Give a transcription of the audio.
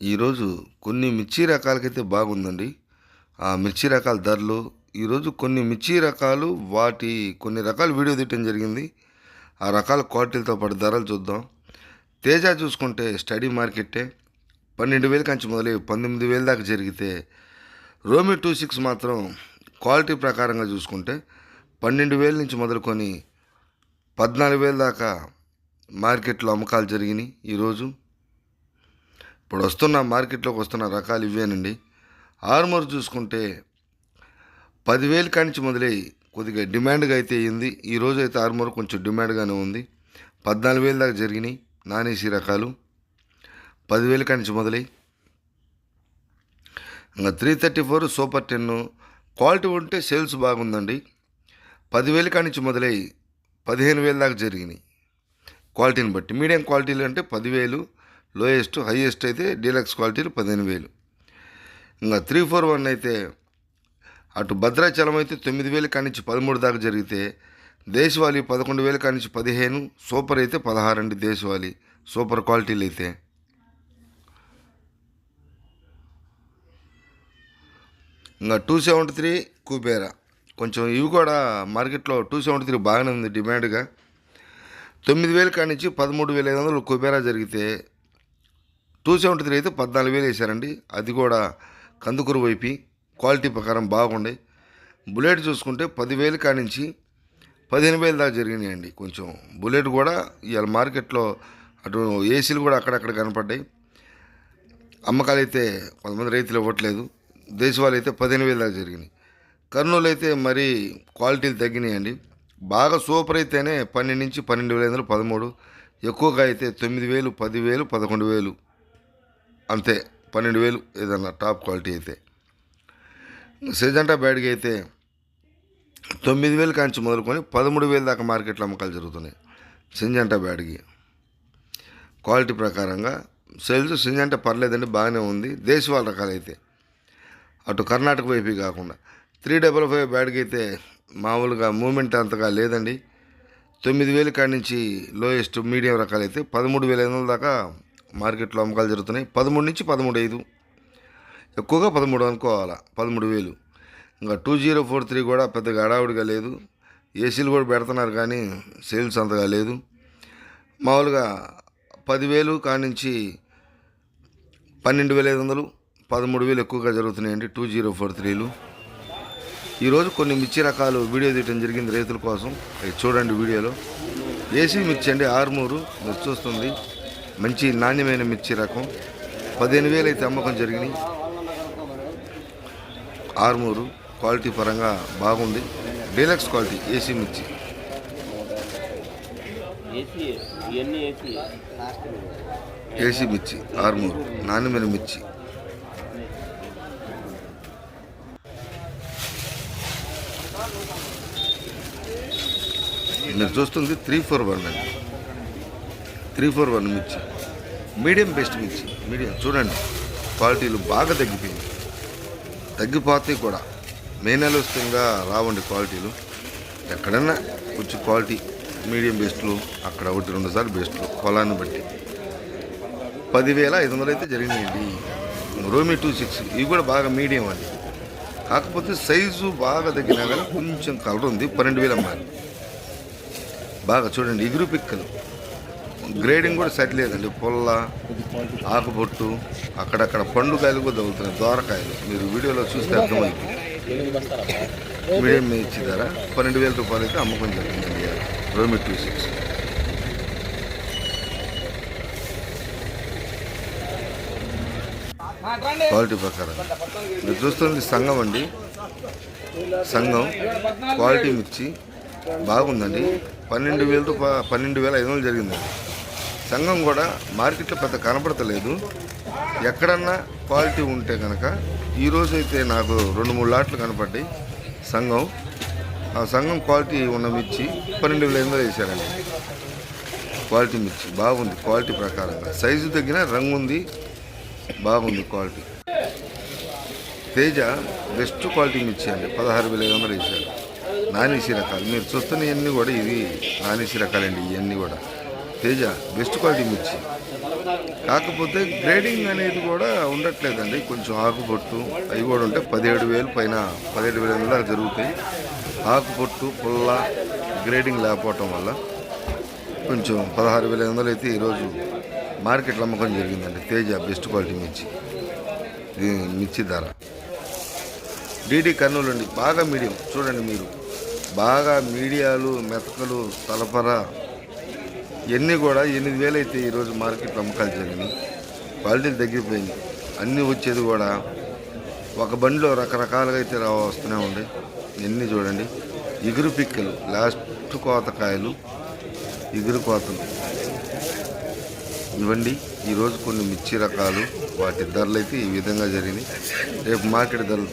ఈరోజు కొన్ని మిర్చి రకాలకైతే బాగుందండి. ఆ మిర్చి రకాల ధరలు ఈరోజు కొన్ని మిర్చి రకాలు కొన్ని రకాల వీడియో తీయటం జరిగింది. ఆ రకాల క్వాలిటీలతో పాటు ధరలు చూద్దాం. తేజ చూసుకుంటే స్టడీ మార్కెట్టే 12,000 కంచి మొదలై 19,000 దాకా జరిగితే, రోమి 26 మాత్రం క్వాలిటీ ప్రకారంగా చూసుకుంటే 12,000 నుంచి మొదలుకొని 14,000 దాకా మార్కెట్లో అమ్మకాలు జరిగినాయి. ఈరోజు ఇప్పుడు మార్కెట్లోకి వస్తున్న రకాలు ఇవేనండి. ఆర్మూర్ చూసుకుంటే 10,000 కానించి మొదలై కొద్దిగా డిమాండ్గా అయితే అయింది. ఈరోజు అయితే ఆర్మూర్ కొంచెం డిమాండ్గానే ఉంది. 14,000 దాకా జరిగినాయి. నాన్ ఏసీ రకాలు 10,000 కానించి మొదలై ఇంకా 334 సూపర్ 10 క్వాలిటీ ఉంటే సేల్స్ బాగుందండి. 10,000 కానించి మొదలై 15,000 దాకా జరిగినాయి. క్వాలిటీని బట్టి మీడియం క్వాలిటీలు అంటే 10,000, లోయెస్ట్ హైయెస్ట్ అయితే డీలక్స్ క్వాలిటీలు 15,000. ఇంకా 341 అయితే అటు భద్రాచలం అయితే 9,000 కానించి 13 దాకా జరిగితే, దేశవాళీ 11,000 కానించి 15, సూపర్ అయితే 16 అండి. దేశవాళీ సూపర్ క్వాలిటీలు అయితే ఇంకా 273 కుబేరా కొంచెం ఇవి కూడా మార్కెట్లో 273 బాగానే ఉంది డిమాండ్గా. 9,000 కానించి 13,500 కుబేరా జరిగితే, 273 అయితే 14,000 వేశారండి. అది కూడా కందుకూరు వైపు క్వాలిటీ ప్రకారం బాగుండే. బుల్లెట్ చూసుకుంటే 10,000 కానించి 15,000 దాకా జరిగినాయండి. కొంచెం బుల్లెట్ కూడా ఇవాళ మార్కెట్లో అటు ఏసీలు కూడా అక్కడక్కడ కనపడ్డాయి. అమ్మకాలు అయితే కొంతమంది రైతులు ఇవ్వట్లేదు. దేశవాళీ అయితే 15,000 దాకా జరిగినాయి. కర్నూలు అయితే మరీ క్వాలిటీలు తగ్గినాయండి. బాగా సూపర్ అయితేనే 12 నుంచి 12,500, 13. ఎక్కువగా అయితే 9,000, 10,000, 11,000 అంతే. 12,000 ఏదన్నా టాప్ క్వాలిటీ అయితే. సెజంటా బ్యాడ్గా అయితే 9,000 కాంచి మొదలుకొని 13,000 దాకా మార్కెట్లో అమ్మకాలు జరుగుతున్నాయి. సింజంటా బ్యాడ్కి క్వాలిటీ ప్రకారంగా సేల్స్ సింజంటా పర్లేదండి, బాగానే ఉంది. దేశవాళ రకాలైతే అటు కర్ణాటక వైపు కాకుండా 355 బ్యాడ్కి అయితే మామూలుగా మూమెంట్ అంతగా లేదండి. 9,000 కాడి నుంచి లోయెస్ట్ మీడియం రకాలైతే 13,500 దాకా మార్కెట్లో అమ్మకాలు జరుగుతున్నాయి. 13 నుంచి 13,500, ఎక్కువగా 13 అనుకోవాలా, 13,000. ఇంకా 2043 కూడా పెద్దగా హడావుడిగా లేదు. ఏసీలు కూడా పెడుతున్నారు కానీ సేల్స్ అంతగా లేదు. మామూలుగా 10,000 కాడి నుంచి 12,500, 13,000 ఎక్కువగా జరుగుతున్నాయండి 2043లు. ఈరోజు కొన్ని మిర్చి రకాలు వీడియో తీయడం జరిగింది రైతుల కోసం. అవి చూడండి వీడియోలో. ఏసీ మిర్చి అండి, ఆర్మూరు మీరు చూస్తుంది. మంచి నాణ్యమైన మిర్చి రకం 15,000 అయితే అమ్మకం జరిగినాయి. ఆర్మూరు క్వాలిటీ పరంగా బాగుంది. డీలక్స్ క్వాలిటీ ఏసీ మిర్చి. ఏసీ మిర్చి ఆర్మూరు నాణ్యమైన మిర్చి. మీరు చూస్తుంది 341 అండి. 341 మిర్చి మీడియం బెస్ట్ మిర్చి. మీడియం చూడండి, క్వాలిటీలు బాగా తగ్గిపోతాయి కూడా. మే నెల వస్తుందిగా రావండి క్వాలిటీలు. ఎక్కడన్నా కొంచెం క్వాలిటీ మీడియం బెస్ట్లు, అక్కడ 1-2 సార్లు బెస్ట్లు పొలాన్ని బట్టి. 10,500 అయితే జరిగినాయండి. రోమి 26 ఇవి కూడా బాగా మీడియం అండి. కాకపోతే సైజు బాగా తగ్గినా కానీ కొంచెం కలర్ ఉంది. 12,000 అమ్మాలి. బాగా చూడండి, ఇగురు పిక్కలు. గ్రేడింగ్ కూడా సరిలేదండి. పుల్ల, ఆకుపొట్టు, అక్కడక్కడ పండుకాయలు కూడా తగులుతున్నాయి, దోరకాయలు. మీరు వీడియోలో చూస్తే అర్థమైంది. మీడియం ఇచ్చి ధర 12,000 రూపాయలు అయితే అమ్మకం జరిగిందండి రోమి 26. క్వాలిటీ ప్రకారం మీరు చూస్తుంది సంఘం అండి. సంఘం క్వాలిటీ మిర్చి బాగుందండి. 12,500 జరిగిందండి. సంఘం కూడా మార్కెట్లో పెద్ద కనపడతలేదు. ఎక్కడన్నా క్వాలిటీ ఉంటే కనుక ఈరోజు అయితే నాకు 2-3 లాట్లు కనపడ్డాయి సంఘం. ఆ సంఘం క్వాలిటీ ఉన్న మిర్చి 12,500 వేశారండి. క్వాలిటీ మిర్చి బాగుంది. క్వాలిటీ ప్రకారంగా సైజు తగ్గిన రంగు ఉంది, బాగుంది క్వాలిటీ. తేజ బెస్ట్ క్వాలిటీ మిర్చి అండి. 16,500 వేశారు. నాన్ ఏసీ రకాలు మీరు చూస్తున్న ఇవన్నీ కూడా ఇవి నాన్ ఏసీ రకాలండి. ఇవన్నీ కూడా తేజ బెస్ట్ క్వాలిటీ మిర్చి. కాకపోతే గ్రేడింగ్ అనేది కూడా ఉండట్లేదండి. కొంచెం ఆకుపొట్టు అవి కూడా ఉంటే 17,000 పైన 17,500 దాకా జరుగుతాయి. ఆకుపొట్టు పుల్ల గ్రేడింగ్ లేకపోవటం వల్ల కొంచెం 16,500 అయితే ఈరోజు మార్కెట్లో అమ్మకం జరిగిందండి. తేజ బెస్ట్ క్వాలిటీ మిర్చి. ఇది మిర్చి ధర డీడీ కర్నూలు అండి. బాగా మీడియం చూడండి మీరు, బాగా మీడియాలు మెతకలు తలపర ఇవన్నీ కూడా 8,000 అయితే ఈరోజు మార్కెట్లో అమ్మకాలు జరిగినాయి. క్వాలిటీలు తగ్గిపోయింది. అన్నీ వచ్చేది కూడా ఒక బండిలో రకరకాలుగా అయితే వస్తూనే ఉండే. ఎన్ని చూడండి, ఇగురు పిక్కలు లాస్ట్ కోతకాయలు, ఇగురు కోతలు ఇవ్వండి. ఈరోజు కొన్ని మిర్చి రకాలు వాటి ధరలు అయితే ఈ విధంగా జరిగినాయి. రేపు మార్కెట్ ధరలతో